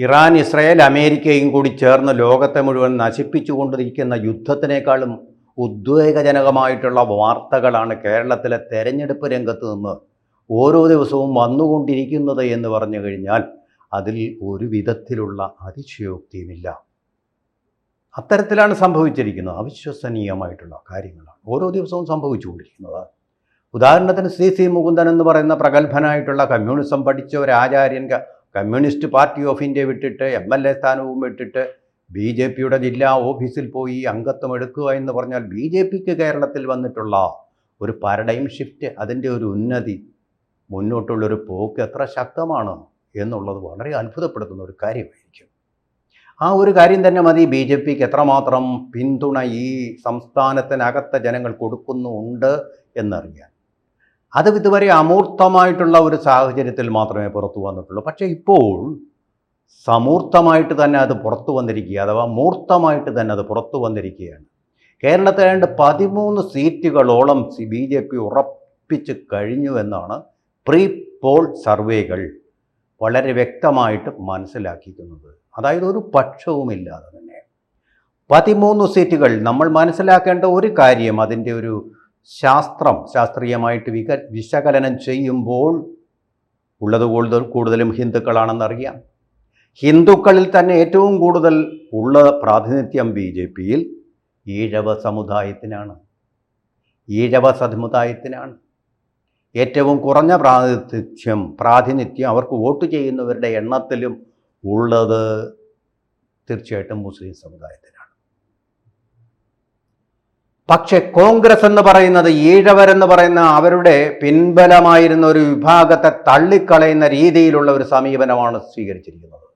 Iran, Israel, അമേരിക്കയും കൂടി ചേർന്ന് ലോകത്തെ മുഴുവൻ നശിപ്പിച്ചുകൊണ്ടിരിക്കുന്ന യുദ്ധത്തിനേക്കാളും ഉദ്വേഗജനകമായിട്ടുള്ള വാർത്തകളാണ് കേരളത്തിലെ തെരഞ്ഞെടുപ്പ് രംഗത്ത് നിന്ന് ഓരോ ദിവസവും വന്നുകൊണ്ടിരിക്കുന്നത് എന്ന് പറഞ്ഞു കഴിഞ്ഞാൽ അതിൽ ഒരു വിധത്തിലുള്ള അതിശയോക്തിയുമില്ല. അത്തരത്തിലാണ് സംഭവിച്ചിരിക്കുന്നത്. അവിശ്വസനീയമായിട്ടുള്ള കാര്യങ്ങളാണ് ഓരോ ദിവസവും സംഭവിച്ചുകൊണ്ടിരിക്കുന്നത്. ഉദാഹരണത്തിന് സി മുകുന്ദൻ എന്ന് പറയുന്ന പ്രഗത്ഭനായിട്ടുള്ള കമ്മ്യൂണിസം പഠിച്ച ഒരു ആചാര്യൻ കമ്മ്യൂണിസ്റ്റ് പാർട്ടി ഓഫ് ഇന്ത്യ വിട്ടിട്ട് MLA സ്ഥാനവും വിട്ടിട്ട് BJPയുടെ ജില്ലാ ഓഫീസിൽ പോയി അംഗത്വം എടുക്കുക എന്ന് പറഞ്ഞാൽ BJPക്ക് കേരളത്തിൽ വന്നിട്ടുള്ള ഒരു പാരഡൈം ഷിഫ്റ്റ്, അതിൻ്റെ ഒരു ഉന്നതി, മുന്നോട്ടുള്ളൊരു പോക്ക് എത്ര ശക്തമാണ് എന്നുള്ളത് വളരെ അത്ഭുതപ്പെടുത്തുന്ന ഒരു കാര്യമായിരിക്കും. ആ ഒരു കാര്യം തന്നെ മതി BJPക്ക് എത്രമാത്രം പിന്തുണ ഈ സംസ്ഥാനത്തിനകത്തെ ജനങ്ങൾ കൊടുക്കുന്നുണ്ട് എന്നറിയാൻ. അത് ഇതുവരെ അമൂർത്തമായിട്ടുള്ള ഒരു സാഹചര്യത്തിൽ മാത്രമേ പുറത്തു വന്നിട്ടുള്ളൂ. പക്ഷേ ഇപ്പോൾ സമൂർത്തമായിട്ട് തന്നെ അത് പുറത്തു വന്നിരിക്കുക, അഥവാ മൂർത്തമായിട്ട് തന്നെ അത് പുറത്തു വന്നിരിക്കുകയാണ്. കേരളത്തിൽ ഏതാണ്ട് 13 സീറ്റുകളോളം BJP ഉറപ്പിച്ച് കഴിഞ്ഞു എന്നാണ് പ്രീ പോൾ സർവേകൾ വളരെ വ്യക്തമായിട്ട് മനസ്സിലാക്കിയിരിക്കുന്നത്. അതായത് ഒരു പക്ഷവുമില്ലാതെ തന്നെ 13 സീറ്റുകൾ. നമ്മൾ മനസ്സിലാക്കേണ്ട ഒരു കാര്യം, അതിൻ്റെ ഒരു ശാസ്ത്രീയമായിട്ട് വിശകലനം ചെയ്യുമ്പോൾ ഉള്ളത് കൂടുതലും ഹിന്ദുക്കളാണെന്നറിയാം. ഹിന്ദുക്കളിൽ തന്നെ ഏറ്റവും കൂടുതൽ ഉള്ള പ്രാതിനിധ്യം BJPയിൽ ഈഴവ സമുദായത്തിനാണ്. ഏറ്റവും കുറഞ്ഞ പ്രാതിനിധ്യം അവർക്ക് വോട്ട് ചെയ്യുന്നവരുടെ എണ്ണത്തിലും ഉള്ളത് തീർച്ചയായിട്ടും മുസ്ലിം സമുദായത്തിനാണ്. പക്ഷെ കോൺഗ്രസ് എന്ന് പറയുന്നത് ഈഴവരെന്ന് പറയുന്ന അവരുടെ പിൻബലമായിരുന്ന ഒരു വിഭാഗത്തെ തള്ളിക്കളയുന്ന രീതിയിലുള്ള ഒരു സമീപനമാണ് സ്വീകരിച്ചിരിക്കുന്നത്.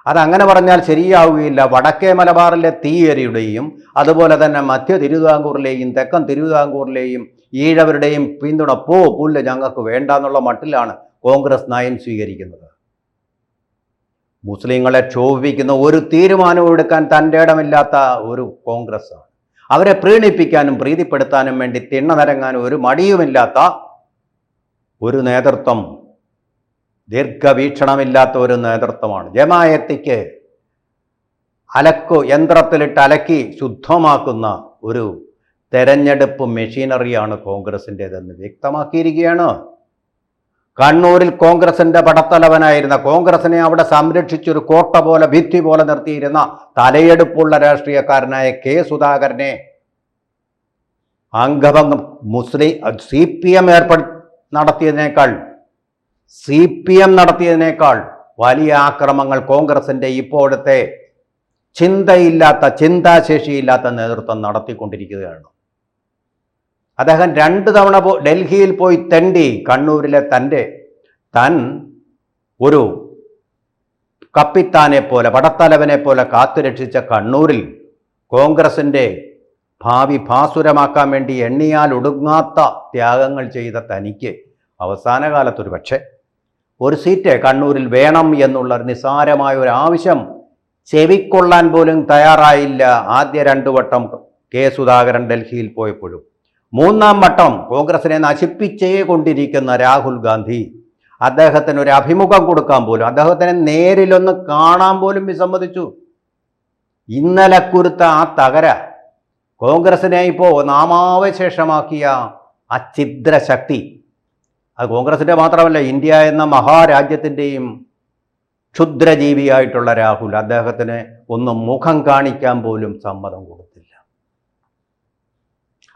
അതങ്ങനെ പറഞ്ഞാൽ ശരിയാവുകയില്ല. വടക്കേ മലബാറിലെ തീയരിയുടെയും അതുപോലെ തന്നെ മധ്യ തിരുവിതാംകൂറിലെയും തെക്കൻ തിരുവിതാംകൂറിലെയും ഈഴവരുടെയും പിന്തുണ പുല്ല് ഞങ്ങൾക്ക് വേണ്ട എന്നുള്ള മട്ടിലാണ് കോൺഗ്രസ് നയം സ്വീകരിക്കുന്നത്. മുസ്ലിങ്ങളെ ക്ഷോഭിക്കുന്ന ഒരു തീരുമാനവും എടുക്കാൻ തൻ്റെ ഇടമില്ലാത്ത ഒരു കോൺഗ്രസ്സാണ്. അവരെ പ്രീണിപ്പിക്കാനും പ്രീതിപ്പെടുത്താനും വേണ്ടി തിണ്ണ നിരങ്ങാനും ഒരു മടിയുമില്ലാത്ത ഒരു നേതൃത്വം, ദീർഘവീക്ഷണമില്ലാത്ത ഒരു നേതൃത്വമാണ്. ജമായത്തിക്ക് യന്ത്രത്തിലിട്ട് അലക്കി ശുദ്ധമാക്കുന്ന ഒരു തെരഞ്ഞെടുപ്പ് മെഷീനറിയാണ് കോൺഗ്രസിൻ്റേതെന്ന് വ്യക്തമാക്കിയിരിക്കുകയാണ്. കണ്ണൂരിൽ കോൺഗ്രസിൻ്റെ പടത്തലവനായിരുന്ന, കോൺഗ്രസിനെ അവിടെ സംരക്ഷിച്ചൊരു കോട്ട പോലെ ഭിത്തി പോലെ നിർത്തിയിരുന്ന തലയെടുപ്പുള്ള രാഷ്ട്രീയക്കാരനായ K. സുധാകരനെ അംഗഭംഗം CPM നടത്തിയതിനേക്കാൾ വലിയ ആക്രമങ്ങൾ കോൺഗ്രസിൻ്റെ ഇപ്പോഴത്തെ ചിന്താശേഷിയില്ലാത്ത നേതൃത്വം നടത്തിക്കൊണ്ടിരിക്കുകയാണ്. അദ്ദേഹം 2 തവണ ഡൽഹിയിൽ പോയി തെണ്ടി കണ്ണൂരിലെ താൻ ഒരു കപ്പിത്താനെ പോലെ, പടത്തലവനെ പോലെ കാത്തുരക്ഷിച്ച കണ്ണൂരിൽ കോൺഗ്രസിൻ്റെ ഭാവി ഭാസുരമാക്കാൻ വേണ്ടി എണ്ണിയാൽ ഒടുങ്ങാത്ത ത്യാഗങ്ങൾ ചെയ്ത തനിക്ക് അവസാന കാലത്തൊരു പക്ഷേ ഒരു സീറ്റ് കണ്ണൂരിൽ വേണം എന്നുള്ള നിസ്സാരമായ ഒരു ആവശ്യം ചെവിക്കൊള്ളാൻ പോലും തയ്യാറായില്ല ആദ്യ 2 വട്ടം K. സുധാകരൻ ഡൽഹിയിൽ പോയപ്പോഴും. 3-ാം വട്ടം കോൺഗ്രസിനെ നശിപ്പിച്ചേ കൊണ്ടിരിക്കുന്ന രാഹുൽ ഗാന്ധി അദ്ദേഹത്തിന് ഒരു അഭിമുഖം കൊടുക്കാൻ പോലും, അദ്ദേഹത്തിനെ നേരിലൊന്ന് കാണാൻ പോലും വിസമ്മതിച്ചു. ഇന്നലെ കുരുത്ത ആ തകര, കോൺഗ്രസിനെ ഇപ്പോൾ നാമാവശേഷമാക്കിയ ആ ഛിദ്രശക്തി, അത് കോൺഗ്രസിൻ്റെ മാത്രമല്ല ഇന്ത്യ എന്ന മഹാരാജ്യത്തിൻ്റെയും ക്ഷുദ്രജീവിയായിട്ടുള്ള രാഹുൽ അദ്ദേഹത്തിന് ഒന്ന് മുഖം കാണിക്കാൻ പോലും സമ്മതം കൊടുത്തില്ല.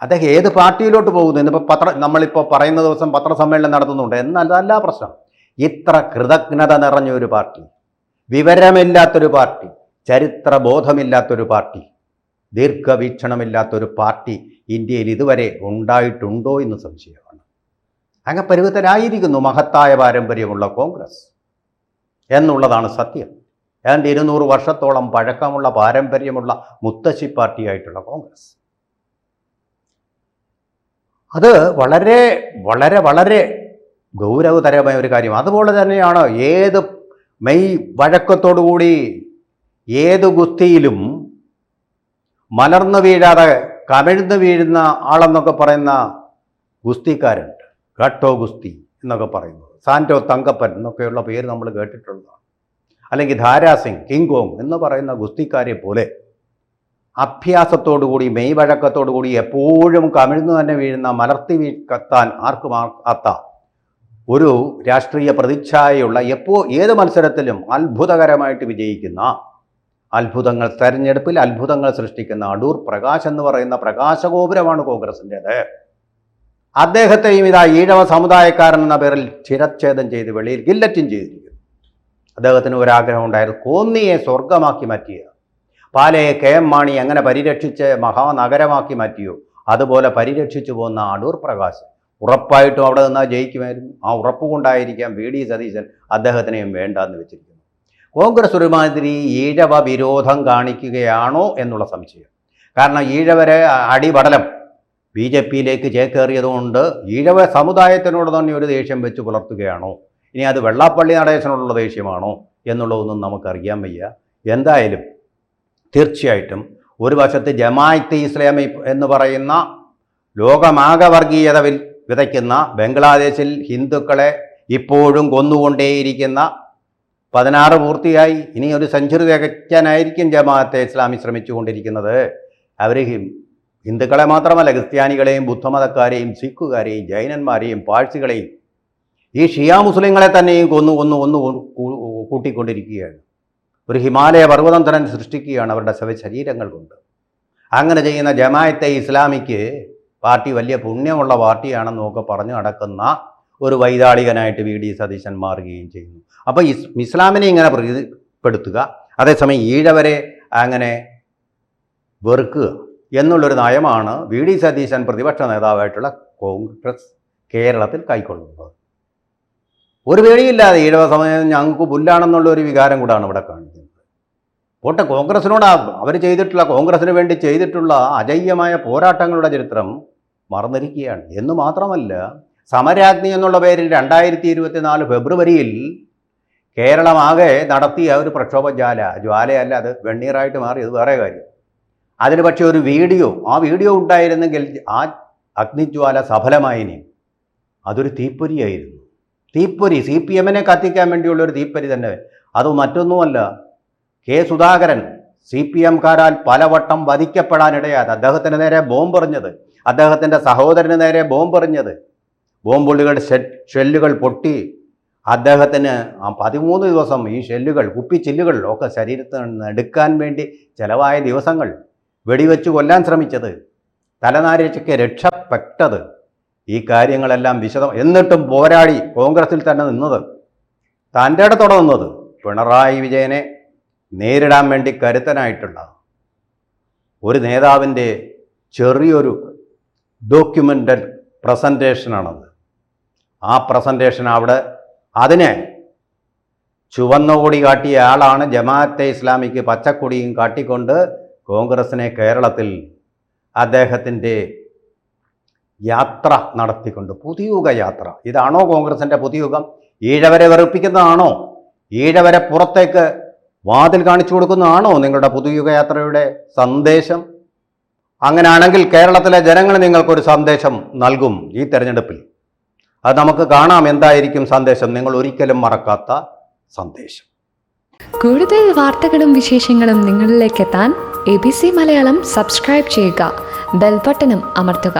അദ്ദേഹം ഏത് പാർട്ടിയിലോട്ട് പോകുന്നു? ഇന്നിപ്പോൾ നമ്മളിപ്പോൾ പറയുന്ന ദിവസം പത്രസമ്മേളനം നടത്തുന്നുണ്ട് എന്നല്ല പ്രശ്നം. ഇത്ര കൃതജ്ഞത നിറഞ്ഞൊരു പാർട്ടി, വിവരമില്ലാത്തൊരു പാർട്ടി, ചരിത്രബോധമില്ലാത്തൊരു പാർട്ടി, ദീർഘവീക്ഷണമില്ലാത്തൊരു പാർട്ടി ഇന്ത്യയിൽ ഇതുവരെ ഉണ്ടായിട്ടുണ്ടോ എന്ന് സംശയമാണ്. അങ്ങ് പരുവത്തിലായിരിക്കുന്നു മഹത്തായ പാരമ്പര്യമുള്ള കോൺഗ്രസ് എന്നുള്ളതാണ് സത്യം. ഏതാണ്ട് 200 വർഷത്തോളം പഴക്കമുള്ള പാരമ്പര്യമുള്ള മുത്തശ്ശി പാർട്ടിയായിട്ടുള്ള കോൺഗ്രസ്. അത് വളരെ വളരെ വളരെ ഗൗരവതരമായ ഒരു കാര്യം. അതുപോലെ തന്നെയാണ് ഏത് വഴക്കത്തോടുകൂടി ഏത് ഗുസ്തിയിലും മലർന്നു വീഴാതെ കമിഴ്ന്നു വീഴുന്ന ആളെന്നൊക്കെ പറയുന്ന ഗുസ്തിക്കാരുണ്ട്. ഘട്ടോ ഗുസ്തി എന്നൊക്കെ പറയുന്നത്, സാന്റോ തങ്കപ്പൻ എന്നൊക്കെയുള്ള പേര് നമ്മൾ കേട്ടിട്ടുള്ളതാണ്. അല്ലെങ്കിൽ ധാരാസിംഗ്, കിങ്കോങ് എന്ന് പറയുന്ന ഗുസ്തിക്കാരെ പോലെ അഭ്യാസത്തോടുകൂടി മെയ്വഴക്കത്തോടുകൂടി എപ്പോഴും കമിഴ്ന്നു തന്നെ വീഴുന്ന, മലർത്തി കത്താൻ ആർക്കും ആത്ത ഒരു രാഷ്ട്രീയ പ്രതിച്ഛായയുള്ള ഏത് മത്സരത്തിലും അത്ഭുതകരമായിട്ട് വിജയിക്കുന്ന, തെരഞ്ഞെടുപ്പിൽ അത്ഭുതങ്ങൾ സൃഷ്ടിക്കുന്ന അടൂർ പ്രകാശ് എന്ന് പറയുന്ന പ്രകാശഗോപുരമാണ് കോൺഗ്രസിൻ്റേത്. അദ്ദേഹത്തെയും ഇതാ ഈഴവ സമുദായക്കാരൻ എന്ന പേരിൽ ശിരച്ഛേദം ചെയ്ത് വെളിയിൽ ഗില്ലറ്റിൻ ചെയ്തിരിക്കുന്നു. അദ്ദേഹത്തിന് ഒരാഗ്രഹം ഉണ്ടായിരുന്നു, കോന്നിയെ സ്വർഗമാക്കി മാറ്റിയ, പാലയെ KM മാണി എങ്ങനെ പരിരക്ഷിച്ച് മഹാനഗരമാക്കി മാറ്റിയോ അതുപോലെ പരിരക്ഷിച്ചു പോകുന്ന അടൂർ പ്രകാശ് ഉറപ്പായിട്ടും അവിടെ നിന്നാൽ ജയിക്കുമായിരുന്നു. ആ ഉറപ്പ് കൊണ്ടായിരിക്കാം VD സതീശൻ അദ്ദേഹത്തിനെയും വേണ്ടെന്ന് വെച്ചിരിക്കുന്നു. കോൺഗ്രസ് ഒരുമാതിരി ഈഴവ വിരോധം കാണിക്കുകയാണോ എന്നുള്ള സംശയം. കാരണം ഈഴവരെ അടിപടലം BJPയിലേക്ക് ചേക്കേറിയതുകൊണ്ട് ഈഴവ സമുദായത്തിനോട് തന്നെ ഒരു ദേഷ്യം വെച്ച് പുലർത്തുകയാണോ, ഇനി അത് വെള്ളാപ്പള്ളി നടേശനോടുള്ള ദേഷ്യമാണോ എന്നുള്ളതൊന്നും നമുക്കറിയാൻ വയ്യ. എന്തായാലും തീർച്ചയായിട്ടും ഒരു വശത്ത് ജമാഅത്തെ ഇസ്ലാമി എന്ന് പറയുന്ന ലോകമാകെ വർഗീയത വിതയ്ക്കുന്ന, ബംഗ്ലാദേശിൽ ഹിന്ദുക്കളെ ഇപ്പോഴും കൊന്നുകൊണ്ടേയിരിക്കുന്ന, 16 പൂർത്തിയായി, ഇനി ഒരു സെഞ്ചുറി തികയ്ക്കാനായിരിക്കും ജമാഅത്തെ ഇസ്ലാമി ശ്രമിച്ചുകൊണ്ടിരിക്കുന്നത്. അവർ ഹിന്ദുക്കളെ മാത്രമല്ല, ക്രിസ്ത്യാനികളെയും ബുദ്ധമതക്കാരെയും സിഖുകാരെയും ജൈനന്മാരെയും പാഴ്സികളെയും ഈ ഷിയ മുസ്ലിങ്ങളെ തന്നെയും കൊന്നു കൂട്ടിക്കൊണ്ടിരിക്കുകയാണ്. ഒരു ഹിമാലയ പർവ്വതം തന്നെ സൃഷ്ടിക്കുകയാണ് അവരുടെ ശരീരങ്ങൾ കൊണ്ട്. അങ്ങനെ ചെയ്യുന്ന ജമാഅത്തെ ഇസ്ലാമിക്ക് പാർട്ടി വലിയ പുണ്യമുള്ള പാർട്ടിയാണെന്നൊക്കെ പറഞ്ഞു നടക്കുന്ന ഒരു വൈതാളികനായിട്ട് VD സതീശൻ മാറുകയും ചെയ്യുന്നു. അപ്പോൾ ഇസ്ലാമിനെ ഇങ്ങനെ പ്രതിപ്പെടുത്തുക, അതേസമയം ഈഴവരെ അങ്ങനെ വെറുക്കുക എന്നുള്ളൊരു നയമാണ് VD സതീശൻ പ്രതിപക്ഷ നേതാവായിട്ടുള്ള കോൺഗ്രസ് കേരളത്തിൽ കൈക്കൊള്ളുന്നത്. ഒരു പേടിയില്ലാതെ ഈഴവ സമയം ഞങ്ങൾക്ക് പുല്ലാണെന്നുള്ള ഒരു വികാരം കൂടാണ് ഇവിടെ കാണിക്കുന്നത്. പോട്ടെ, കോൺഗ്രസിനോട് അവർ ചെയ്തിട്ടുള്ള, കോൺഗ്രസിന് വേണ്ടി ചെയ്തിട്ടുള്ള അജയ്യമായ പോരാട്ടങ്ങളുടെ ചരിത്രം മറന്നിരിക്കുകയാണ്. എന്ന് മാത്രമല്ല, സമരാഗ്നി എന്നുള്ള പേരിൽ 2024 ഫെബ്രുവരിയിൽ കേരളമാകെ നടത്തിയ ഒരു പ്രക്ഷോഭ ജ്വാലയല്ല, അത് വെണ്ണീറായിട്ട് മാറി, അത് വേറെ കാര്യം. അതിന് പക്ഷേ ഒരു ആ വീഡിയോ ഉണ്ടായിരുന്നെങ്കിൽ ആ അഗ്നിജ്വാല സഫലമായിനി. അതൊരു തീപ്പൊരിയായിരുന്നു. തീപ്പൊരി, CPM-നെ കത്തിക്കാൻ വേണ്ടിയുള്ളൊരു തീപ്പൊരി തന്നെ. അത് മറ്റൊന്നുമല്ല, K. സുധാകരൻ CPM-കാരാൽ പലവട്ടം വധിക്കപ്പെടാനിടയാത്, അദ്ദേഹത്തിന് നേരെ ബോംബെറിഞ്ഞത്, അദ്ദേഹത്തിൻ്റെ സഹോദരന് നേരെ ബോംബെറിഞ്ഞത്, ബോംബുള്ളികളുടെ ഷെല്ലുകൾ പൊട്ടി അദ്ദേഹത്തിന് 13 ദിവസം ഈ ഷെല്ലുകൾ, കുപ്പിച്ചില്ലുകൾ ഒക്കെ ശരീരത്തിൽ നിന്ന് എടുക്കാൻ വേണ്ടി ചിലവായ ദിവസങ്ങൾ, വെടിവെച്ച് കൊല്ലാൻ ശ്രമിച്ചത്, തലനാരിഴയ്ക്ക് രക്ഷപ്പെട്ടത്, ഈ കാര്യങ്ങളെല്ലാം എന്നിട്ടും പോരാടി കോൺഗ്രസിൽ തന്നെ നിന്നത്, തൻ്റെ ഇടത്തോടെ നിന്നത്, പിണറായി വിജയനെ നേരിടാൻ വേണ്ടി കരുത്തനായിട്ടുള്ള ഒരു നേതാവിൻ്റെ ചെറിയൊരു ഡോക്യുമെൻ്റൽ പ്രസൻറ്റേഷനാണത്. ആ പ്രസൻറ്റേഷൻ അതിനെ ചുവന്ന കൊടി കാട്ടിയ ആളാണ് ജമാഅത്തെ ഇസ്ലാമിക്ക് പച്ചക്കൊടിയും കാട്ടിക്കൊണ്ട് കോൺഗ്രസിനെ കേരളത്തിൽ അദ്ദേഹത്തിൻ്റെ യാത്ര നടത്തിക്കൊണ്ട്, പുതുയുഗ യാത്ര. ഇതാണോ കോൺഗ്രസിൻ്റെ പുതുയുഗം? ഈഴവരെ വെറുപ്പിക്കുന്നതാണോ? ഈഴവരെ പുറത്തേക്ക് വാതിൽ കാണിച്ചു കൊടുക്കുന്നതാണോ നിങ്ങളുടെ പുതുയുഗ യാത്രയുടെ സന്ദേശം? അങ്ങനെയാണെങ്കിൽ കേരളത്തിലെ ജനങ്ങൾ നിങ്ങൾക്കൊരു സന്ദേശം നൽകും ഈ തെരഞ്ഞെടുപ്പിൽ. അത് നമുക്ക് കാണാം എന്തായിരിക്കും സന്ദേശം. നിങ്ങൾ ഒരിക്കലും മറക്കാത്ത സന്ദേശം. കൂടുതൽ വാർത്തകളും വിശേഷങ്ങളും നിങ്ങളിലേക്ക് എത്താൻ ABC മലയാളം സബ്സ്ക്രൈബ് ചെയ്യുക, ബെൽ ബട്ടണും അമർത്തുക.